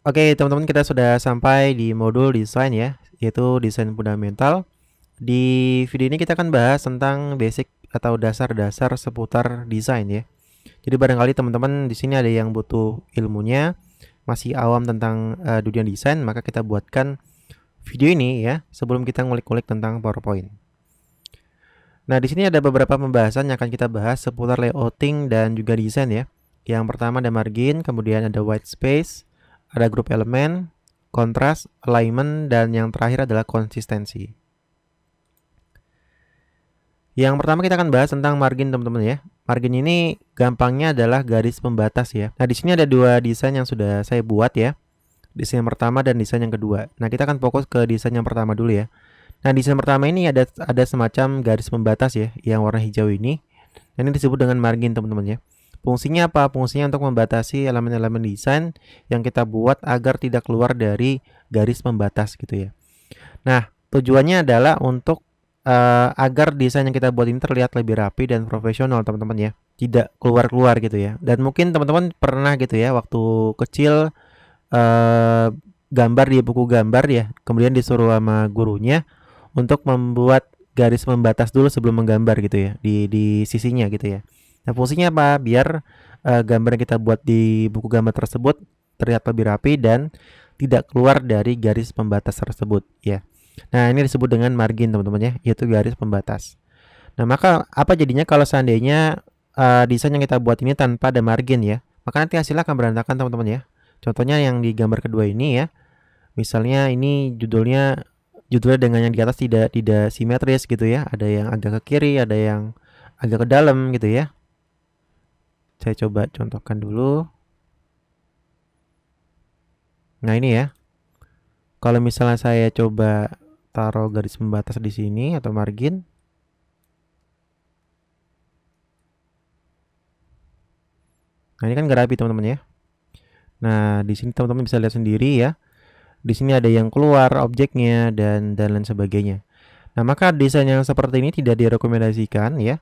Oke, teman-teman, kita sudah sampai di modul desain ya, yaitu desain fundamental. Di video ini kita akan bahas tentang basic atau dasar-dasar seputar desain ya. Jadi barangkali teman-teman di sini ada yang butuh ilmunya, masih awam tentang dunia desain, maka kita buatkan video ini ya sebelum kita ngulik-ngulik tentang PowerPoint. Nah, di sini ada beberapa pembahasan yang akan kita bahas seputar layouting dan juga desain ya. Yang pertama ada margin, kemudian ada white space, ada group elemen, kontras, alignment, dan yang terakhir adalah konsistensi. Yang pertama kita akan bahas tentang margin, teman-teman ya. Margin ini gampangnya adalah garis pembatas ya. Nah, di sini ada dua desain yang sudah saya buat ya. Desain yang pertama dan desain yang kedua. Nah, kita akan fokus ke desain yang pertama dulu ya. Nah, desain pertama ini ada semacam garis pembatas ya, yang warna hijau ini. Ini disebut dengan margin, teman-teman ya. Fungsinya apa? Fungsinya untuk membatasi elemen-elemen desain yang kita buat agar tidak keluar dari garis pembatas gitu ya. Nah, tujuannya adalah untuk agar desain yang kita buat ini terlihat lebih rapi dan profesional, teman-teman ya. Tidak keluar-keluar gitu ya. Dan mungkin teman-teman pernah gitu ya waktu kecil gambar di buku gambar ya, kemudian disuruh sama gurunya untuk membuat garis pembatas dulu sebelum menggambar gitu ya di sisinya gitu ya. Nah, fungsinya apa? Biar gambar yang kita buat di buku gambar tersebut terlihat lebih rapi dan tidak keluar dari garis pembatas tersebut ya. Nah, ini disebut dengan margin, teman-teman ya, yaitu garis pembatas. Nah, maka apa jadinya kalau seandainya desain yang kita buat ini tanpa ada margin ya? Maka nanti hasilnya akan berantakan, teman-teman ya. Contohnya yang di gambar kedua ini ya. Misalnya ini judulnya dengan yang di atas tidak simetris gitu ya. Ada yang agak ke kiri, ada yang agak ke dalam gitu ya. Saya coba contohkan dulu. Nah, ini ya. Kalau misalnya saya coba taruh garis pembatas di sini atau margin. Nah, ini kan gak rapi, teman-teman ya. Nah, di sini teman-teman bisa lihat sendiri ya. Di sini ada yang keluar objeknya dan lain sebagainya. Nah, maka desain yang seperti ini tidak direkomendasikan ya.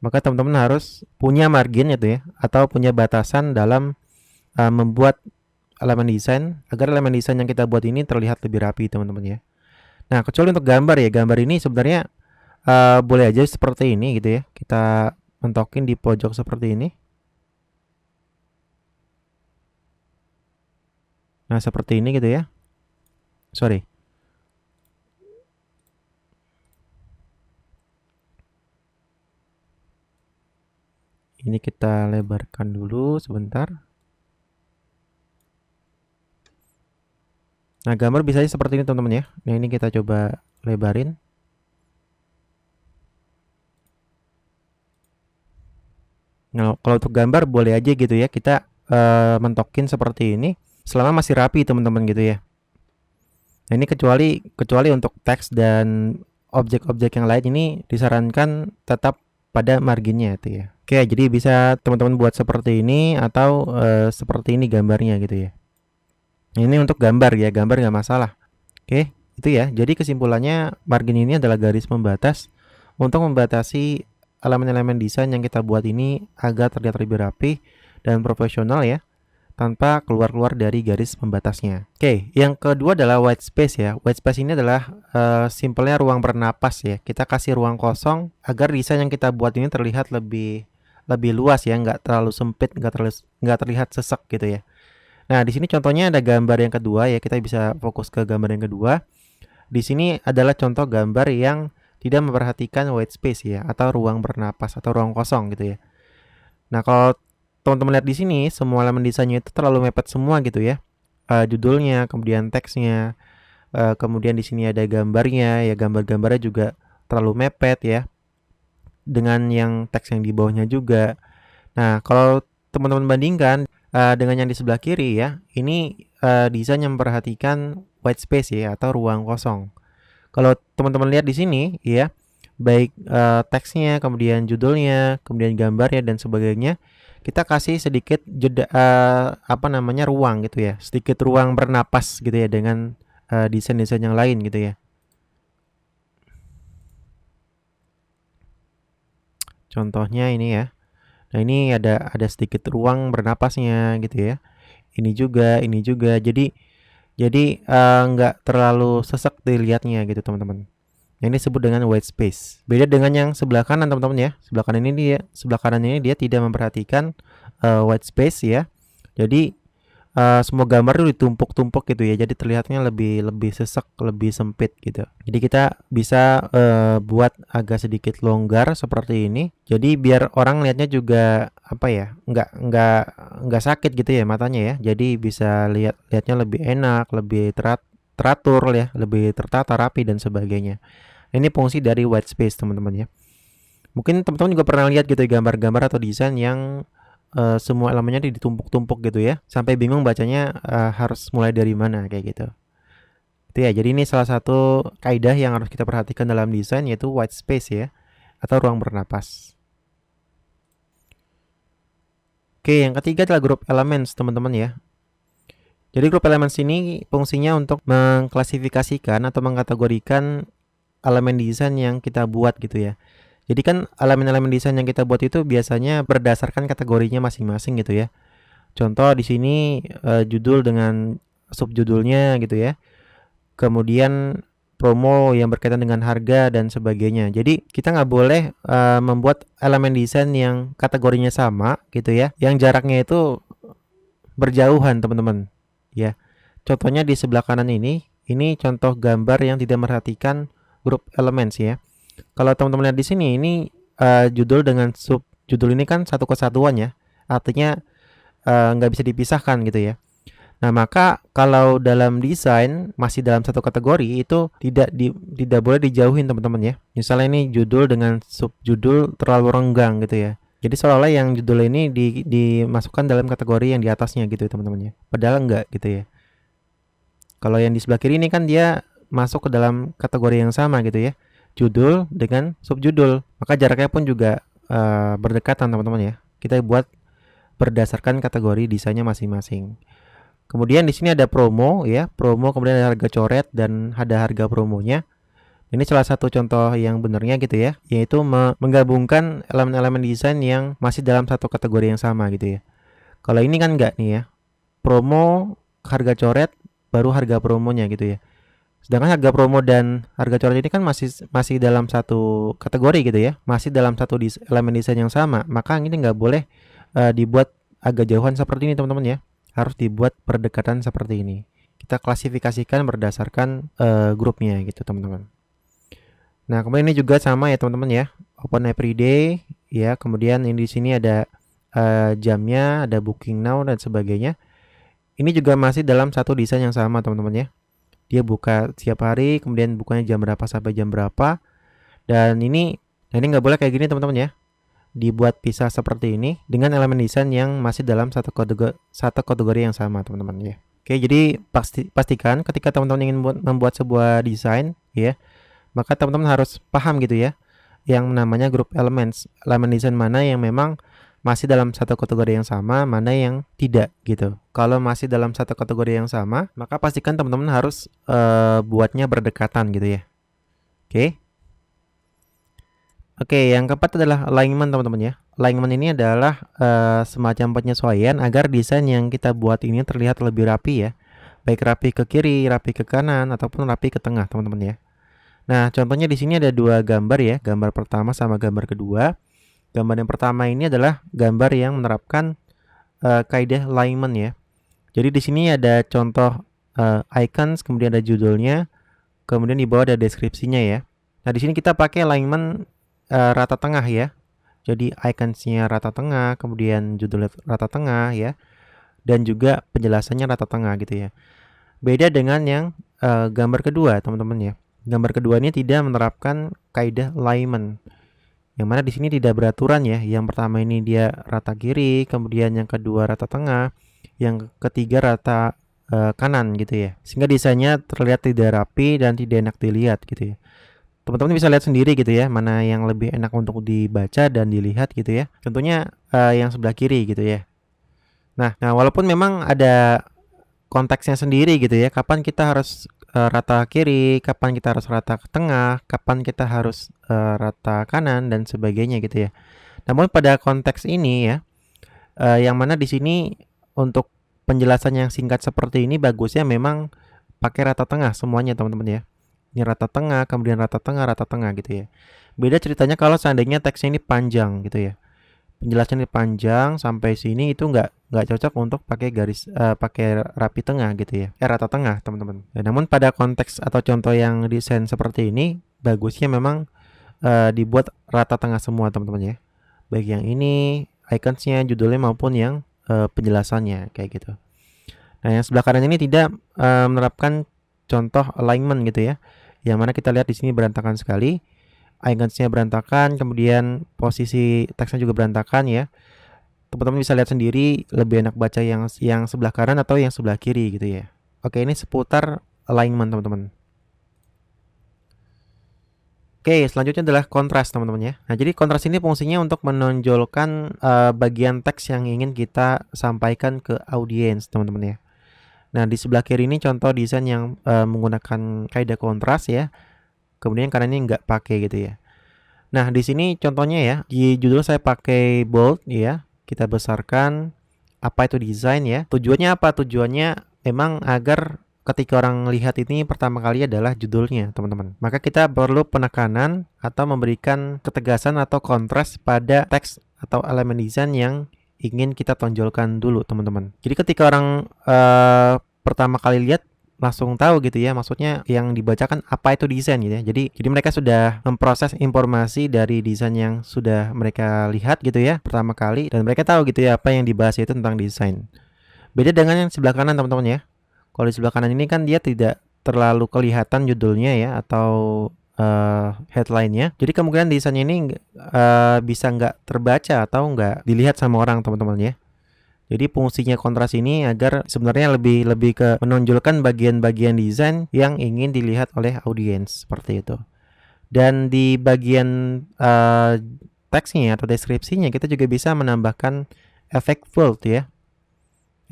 Maka teman-teman harus punya margin itu ya, atau punya batasan dalam membuat elemen desain agar elemen desain yang kita buat ini terlihat lebih rapi, teman-teman ya. Nah, kecuali untuk gambar ya, gambar ini sebenarnya boleh aja seperti ini gitu ya. Kita mentokin di pojok seperti ini. Nah, seperti ini gitu ya. Sorry. Ini kita lebarkan dulu sebentar. Nah, gambar bisa seperti ini, teman-teman ya. Nah, ini kita coba lebarin. Nah, kalau untuk gambar boleh aja gitu ya, kita mentokin seperti ini selama masih rapi, teman-teman gitu ya. Nah, ini kecuali untuk teks dan objek-objek yang lain ini disarankan tetap pada marginnya itu ya. Oke, jadi bisa teman-teman buat seperti ini atau seperti ini gambarnya gitu ya. Ini untuk gambar ya, gambar nggak masalah. Oke, itu ya. Jadi kesimpulannya margin ini adalah garis pembatas untuk membatasi elemen-elemen desain yang kita buat ini agar terlihat lebih rapi dan profesional ya, tanpa keluar-keluar dari garis pembatasnya. Oke, yang kedua adalah white space ya. White space ini adalah simpelnya ruang bernapas ya. Kita kasih ruang kosong agar desain yang kita buat ini terlihat lebih luas ya, nggak terlalu sempit, nggak terlihat sesek gitu ya. Nah, di sini contohnya ada gambar yang kedua ya. Kita bisa fokus ke gambar yang kedua. Di sini adalah contoh gambar yang tidak memperhatikan white space ya, atau ruang bernapas atau ruang kosong gitu ya. Nah, kalau teman-teman lihat di sini, semua elemen desainnya itu terlalu mepet semua gitu ya. Judulnya, kemudian teksnya, kemudian di sini ada gambarnya ya, gambar-gambarnya juga terlalu mepet ya, dengan yang teks yang di bawahnya juga. Nah, kalau teman-teman bandingkan dengan yang di sebelah kiri ya, ini desain yang memperhatikan white space ya, atau ruang kosong. Kalau teman-teman lihat di sini ya, baik teksnya, kemudian judulnya, kemudian gambarnya dan sebagainya, kita kasih sedikit jeda ruang gitu ya, sedikit ruang bernapas gitu ya dengan desain-desain yang lain gitu ya. Contohnya ini ya. Nah, ini ada sedikit ruang bernapasnya gitu ya. ini juga, ini juga. Jadi nggak terlalu sesek dilihatnya gitu teman-teman. Yang ini disebut dengan white space. Beda dengan yang sebelah kanan teman-teman ya. Sebelah kanan ini dia tidak memperhatikan white space ya. Jadi semua gambar itu ditumpuk-tumpuk gitu ya. Jadi terlihatnya lebih sesek, lebih sempit gitu. Jadi kita bisa buat agak sedikit longgar seperti ini. Jadi biar orang lihatnya juga apa ya, nggak sakit gitu ya matanya ya. Jadi bisa lihatnya lebih enak, lebih teratur ya, lebih tertata rapi dan sebagainya. Ini fungsi dari white space teman-teman ya. Mungkin teman-teman juga pernah lihat gitu ya, gambar-gambar atau desain yang semua elemennya ditumpuk-tumpuk gitu ya, sampai bingung bacanya harus mulai dari mana kayak gitu. Itu ya, jadi ini salah satu kaidah yang harus kita perhatikan dalam desain, yaitu white space ya, atau ruang bernapas. Oke, yang ketiga adalah group elements teman-teman ya. Jadi group elements ini fungsinya untuk mengklasifikasikan atau mengkategorikan elemen desain yang kita buat gitu ya. Jadi kan elemen-elemen desain yang kita buat itu biasanya berdasarkan kategorinya masing-masing gitu ya. Contoh di sini judul dengan subjudulnya gitu ya. Kemudian promo yang berkaitan dengan harga dan sebagainya. Jadi kita nggak boleh membuat elemen desain yang kategorinya sama gitu ya, yang jaraknya itu berjauhan teman-teman ya. Contohnya di sebelah kanan ini contoh gambar yang tidak memperhatikan group elements ya. Kalau teman-teman lihat di sini, ini judul dengan subjudul ini kan satu kesatuan ya, artinya nggak bisa dipisahkan gitu ya. Nah maka kalau dalam desain masih dalam satu kategori itu tidak boleh dijauhin teman-teman ya. Misalnya ini judul dengan subjudul terlalu renggang gitu ya. Jadi seolah-olah yang judul ini dimasukkan dalam kategori yang di atasnya gitu ya teman-teman ya. Padahal enggak gitu ya. Kalau yang di sebelah kiri ini kan dia masuk ke dalam kategori yang sama gitu ya, judul dengan subjudul, maka jaraknya pun juga berdekatan teman-teman ya. Kita buat berdasarkan kategori desainnya masing-masing. Kemudian di sini ada promo ya, promo, kemudian ada harga coret dan ada harga promonya. Ini salah satu contoh yang benernya gitu ya, yaitu menggabungkan elemen-elemen desain yang masih dalam satu kategori yang sama gitu ya. Kalau ini kan enggak nih ya, promo, harga coret, baru harga promonya gitu ya. Sedangkan harga promo dan harga coret ini kan masih dalam satu kategori gitu ya, masih dalam satu elemen desain yang sama. Maka ini nggak boleh dibuat agak jauhan seperti ini teman-teman ya. Harus dibuat berdekatan seperti ini. Kita klasifikasikan berdasarkan grupnya gitu teman-teman. Nah kemudian ini juga sama ya teman-teman ya. Open everyday ya. Kemudian ini di sini ada jamnya, ada booking now dan sebagainya. Ini juga masih dalam satu desain yang sama teman-teman ya. Dia buka setiap hari, kemudian bukanya jam berapa sampai jam berapa. Dan ini nggak boleh kayak gini teman-teman ya. Dibuat pisah seperti ini dengan elemen desain yang masih dalam satu kategori yang sama teman-teman ya. Oke, jadi pastikan ketika teman-teman ingin membuat sebuah desain ya, maka teman-teman harus paham gitu ya, yang namanya group elements, elemen desain mana yang memang masih dalam satu kategori yang sama, mana yang tidak gitu. Kalau masih dalam satu kategori yang sama, maka pastikan teman-teman harus buatnya berdekatan gitu ya. Oke, yang keempat adalah alignment teman-teman ya. Alignment ini adalah semacam penyesuaian agar desain yang kita buat ini terlihat lebih rapi ya. Baik rapi ke kiri, rapi ke kanan, ataupun rapi ke tengah teman-teman ya. Nah, contohnya di sini ada dua gambar ya, gambar pertama sama gambar kedua. Gambar yang pertama ini adalah gambar yang menerapkan kaidah alignment ya. Jadi di sini ada contoh icons, kemudian ada judulnya, kemudian di bawah ada deskripsinya ya. Nah di sini kita pakai alignment rata tengah ya. Jadi iconsnya rata tengah, kemudian judulnya rata tengah ya, dan juga penjelasannya rata tengah gitu ya. Beda dengan yang gambar kedua teman-teman ya. Gambar kedua ini tidak menerapkan kaidah alignment. Yang mana di sini tidak beraturan ya. Yang pertama ini dia rata kiri, kemudian yang kedua rata tengah, yang ketiga rata kanan gitu ya. Sehingga desainnya terlihat tidak rapi dan tidak enak dilihat gitu ya. Teman-teman bisa lihat sendiri gitu ya, mana yang lebih enak untuk dibaca dan dilihat gitu ya. Tentunya yang sebelah kiri gitu ya. Nah, walaupun memang ada konteksnya sendiri gitu ya, kapan kita harus rata kiri, kapan kita harus rata ke tengah, kapan kita harus rata kanan dan sebagainya gitu ya. Namun pada konteks ini ya, yang mana di sini untuk penjelasan yang singkat seperti ini bagusnya memang pakai rata tengah semuanya teman-teman ya. Ini rata tengah, kemudian rata tengah gitu ya. Beda ceritanya kalau seandainya teksnya ini panjang gitu ya. Penjelasannya panjang sampai sini itu nggak cocok untuk pakai garis pakai rapi tengah gitu ya. Rata tengah teman-teman. Ya, namun pada konteks atau contoh yang desain seperti ini bagusnya memang dibuat rata tengah semua teman-teman ya. Baik yang ini, iconsnya, judulnya maupun yang penjelasannya kayak gitu. Nah, yang sebelah kanan ini tidak menerapkan contoh alignment gitu ya. Yang mana kita lihat di sini berantakan sekali. Iconsnya berantakan, kemudian posisi teksnya juga berantakan ya. Teman-teman bisa lihat sendiri lebih enak baca yang sebelah kanan atau yang sebelah kiri gitu ya. Oke, ini seputar alignment teman-teman. Oke, selanjutnya adalah kontras teman-teman ya. Nah, jadi kontras ini fungsinya untuk menonjolkan bagian teks yang ingin kita sampaikan ke audiens teman-teman ya. Nah, di sebelah kiri ini contoh desain yang menggunakan kaidah kontras ya. Kemudian kanan ini nggak pakai gitu ya. Nah, di sini contohnya ya, di judul saya pakai bold ya. Kita besarkan apa itu desain ya. Tujuannya apa? Tujuannya memang agar ketika orang lihat ini pertama kali adalah judulnya, teman-teman. Maka kita perlu penekanan atau memberikan ketegasan atau kontras pada teks atau elemen desain yang ingin kita tonjolkan dulu, teman-teman. Jadi ketika orang pertama kali lihat langsung tahu gitu ya, maksudnya yang dibacakan apa itu desain gitu ya. Jadi mereka sudah memproses informasi dari desain yang sudah mereka lihat gitu ya pertama kali, dan mereka tahu gitu ya apa yang dibahas itu tentang desain. Beda dengan yang sebelah kanan teman-teman ya. Kalau di sebelah kanan ini kan dia tidak terlalu kelihatan judulnya ya atau headline-nya. Jadi kemungkinan desainnya ini bisa nggak terbaca atau nggak dilihat sama orang teman-teman ya. Jadi fungsinya kontras ini agar sebenarnya lebih ke menonjolkan bagian-bagian desain yang ingin dilihat oleh audiens seperti itu. Dan di bagian teksnya atau deskripsinya kita juga bisa menambahkan efek bold ya.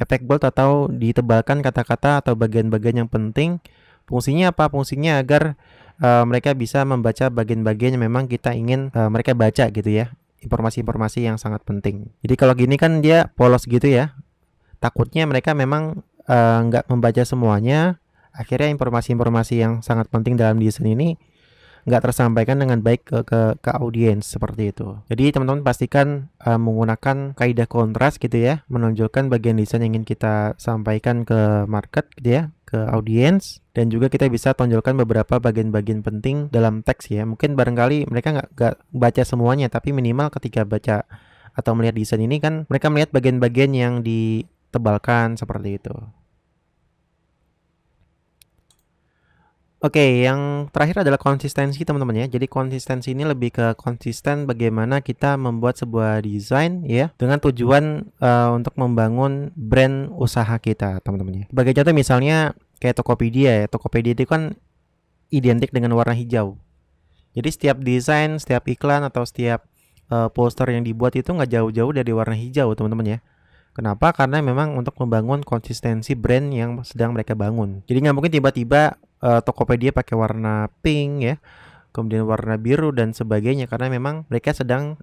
Efek bold atau ditebalkan kata-kata atau bagian-bagian yang penting. Fungsinya apa? Fungsinya agar mereka bisa membaca bagian-bagian yang memang kita ingin mereka baca gitu ya. Informasi-informasi yang sangat penting. Jadi kalau gini kan dia polos gitu ya. Takutnya mereka memang nggak membaca semuanya. Akhirnya informasi-informasi yang sangat penting dalam desain ini nggak tersampaikan dengan baik ke audiens seperti itu. Jadi teman-teman pastikan menggunakan kaidah kontras gitu ya, menonjolkan bagian desain yang ingin kita sampaikan ke market gitu ya, ke audiens, dan juga kita bisa tonjolkan beberapa bagian-bagian penting dalam teks ya. Mungkin barangkali mereka nggak baca semuanya, tapi minimal ketika baca atau melihat desain ini kan mereka melihat bagian-bagian yang ditebalkan seperti itu. Oke, yang terakhir adalah konsistensi teman-teman ya. Jadi konsistensi ini lebih ke konsisten bagaimana kita membuat sebuah desain ya dengan tujuan untuk membangun brand usaha kita teman-teman ya. Sebagai contoh misalnya kayak Tokopedia ya. Tokopedia itu kan identik dengan warna hijau. Jadi setiap desain, setiap iklan atau setiap poster yang dibuat itu nggak jauh-jauh dari warna hijau teman-teman ya. Kenapa? Karena memang untuk membangun konsistensi brand yang sedang mereka bangun. Jadi nggak mungkin tiba-tiba Tokopedia pakai warna pink ya, kemudian warna biru dan sebagainya, karena memang mereka sedang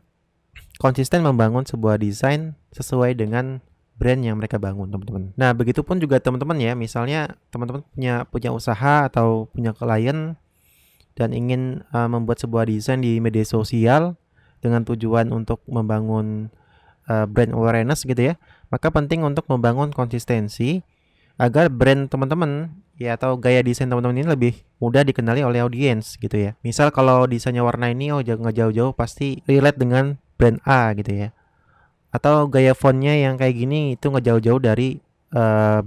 konsisten membangun sebuah desain sesuai dengan brand yang mereka bangun teman-teman. Nah begitupun juga teman-teman ya, misalnya teman-teman punya usaha atau punya klien dan ingin membuat sebuah desain di media sosial dengan tujuan untuk membangun brand awareness gitu ya, maka penting untuk membangun konsistensi agar brand teman-teman ya atau gaya desain teman-teman ini lebih mudah dikenali oleh audiens gitu ya. Misal kalau desainnya warna ini nggak jauh-jauh pasti relate dengan brand A gitu ya. Atau gaya fontnya yang kayak gini itu nggak jauh-jauh dari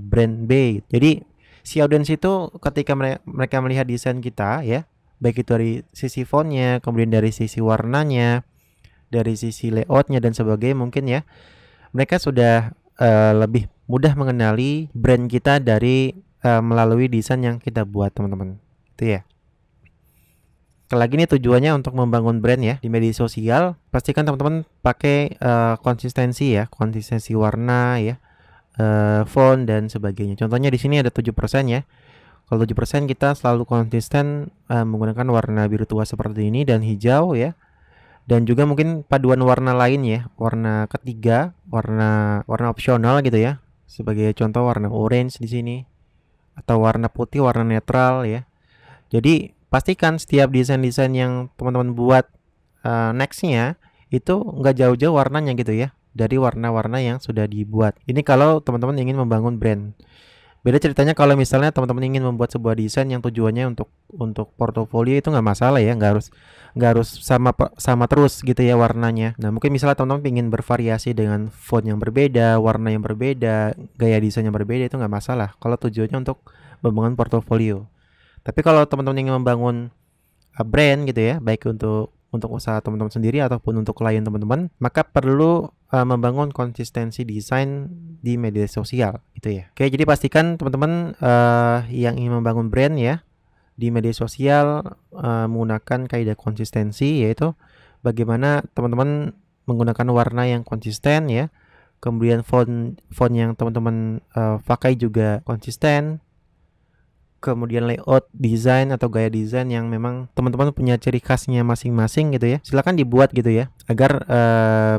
brand B. Jadi si audiens itu ketika mereka melihat desain kita ya, baik itu dari sisi fontnya, kemudian dari sisi warnanya, dari sisi layoutnya dan sebagainya mungkin ya, mereka sudah lebih mudah mengenali brand kita dari melalui desain yang kita buat teman-teman itu ya. Sekali lagi nih tujuannya untuk membangun brand ya di media sosial. Pastikan teman-teman pakai konsistensi ya, konsistensi warna ya, font dan sebagainya. Contohnya di sini ada 7% ya. Kalau 7% kita selalu konsisten menggunakan warna biru tua seperti ini dan hijau ya. Dan juga mungkin paduan warna lain ya, warna ketiga, warna opsional gitu ya, Sebagai contoh warna orange di sini atau warna putih, warna netral ya. Jadi pastikan setiap desain-desain yang teman-teman buat nextnya itu nggak jauh-jauh warnanya gitu ya dari warna-warna yang sudah dibuat. Ini kalau teman-teman ingin membangun brand. Beda ceritanya kalau misalnya teman-teman ingin membuat sebuah desain yang tujuannya untuk portofolio, itu nggak masalah ya, nggak harus sama terus gitu ya warnanya. Nah mungkin misalnya teman-teman ingin bervariasi dengan font yang berbeda, warna yang berbeda, gaya desain yang berbeda, itu nggak masalah kalau tujuannya untuk membangun portofolio. Tapi kalau teman-teman ingin membangun brand gitu ya, baik untuk usaha teman-teman sendiri ataupun untuk klien teman-teman, maka perlu membangun konsistensi desain di media sosial gitu ya. Oke, jadi pastikan teman-teman yang ingin membangun brand ya di media sosial menggunakan kaidah konsistensi, yaitu bagaimana teman-teman menggunakan warna yang konsisten ya. Kemudian font yang teman-teman pakai juga konsisten. Kemudian layout desain atau gaya desain yang memang teman-teman punya ciri khasnya masing-masing gitu ya. Silakan dibuat gitu ya agar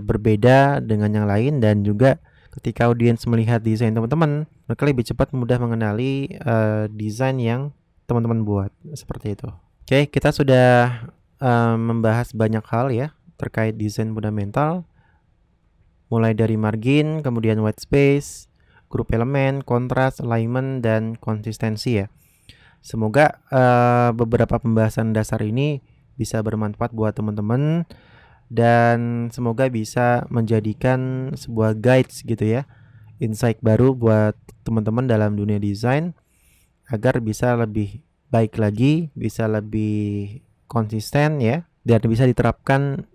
berbeda dengan yang lain, dan juga ketika audiens melihat desain teman-teman, mereka lebih cepat mudah mengenali desain yang teman-teman buat, seperti itu. Oke, kita sudah membahas banyak hal ya terkait desain fundamental, mulai dari margin, kemudian white space, grup elemen, kontras, alignment, dan konsistensi ya. Semoga beberapa pembahasan dasar ini bisa bermanfaat buat teman-teman, dan semoga bisa menjadikan sebuah guides gitu ya, insight baru buat teman-teman dalam dunia desain agar bisa lebih baik lagi, bisa lebih konsisten ya, dan bisa diterapkan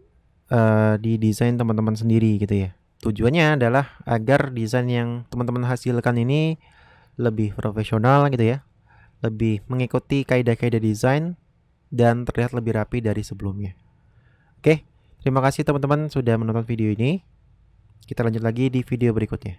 di desain teman-teman sendiri gitu ya. Tujuannya adalah agar desain yang teman-teman hasilkan ini lebih profesional gitu ya, lebih mengikuti kaidah-kaidah desain, dan terlihat lebih rapi dari sebelumnya. Oke, terima kasih teman-teman sudah menonton video ini. Kita lanjut lagi di video berikutnya.